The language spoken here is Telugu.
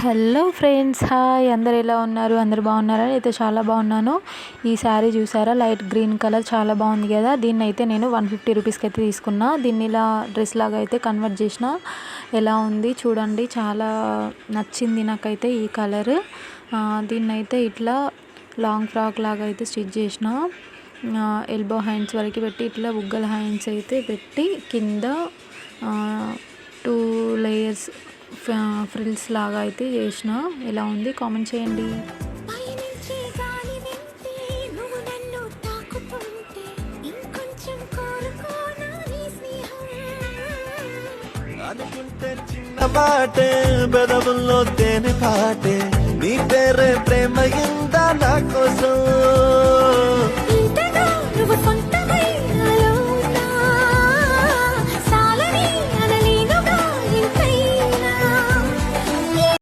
Hello friends, hi. అందరు ఎలా ఉన్నారు? అందరు బాగున్నారా? అయితే చాలా బాగున్నాను. ఈ శారీ చూసారా, లైట్ గ్రీన్ కలర్, చాలా బాగుంది కదా. దీన్ని అయితే నేను 150 రూపీస్కి అయితే తీసుకున్నా. దీన్ని ఇలా డ్రెస్ లాగా అయితే కన్వర్ట్ చేసిన. ఎలా ఉంది చూడండి, చాలా నచ్చింది నాకైతే ఈ కలర్. దీన్ని అయితే ఇట్లా లాంగ్ ఫ్రాక్ లాగా అయితే స్టిచ్ చేసిన. ఎల్బో హ్యాండ్స్ వరకు పెట్టి ఇట్లా బుగ్గల హ్యాండ్స్ అయితే పెట్టి కింద 2 లేయర్స్ ఫ్రిల్స్ లాగా అయితే చేసిన. ఎలా ఉంది కామెంట్ చేయండి. అనుకుంటే చిన్న పాటే బెదవుల్లో తేనె పాటే నీ పేరే ప్రేమ ఇందా నా కోసం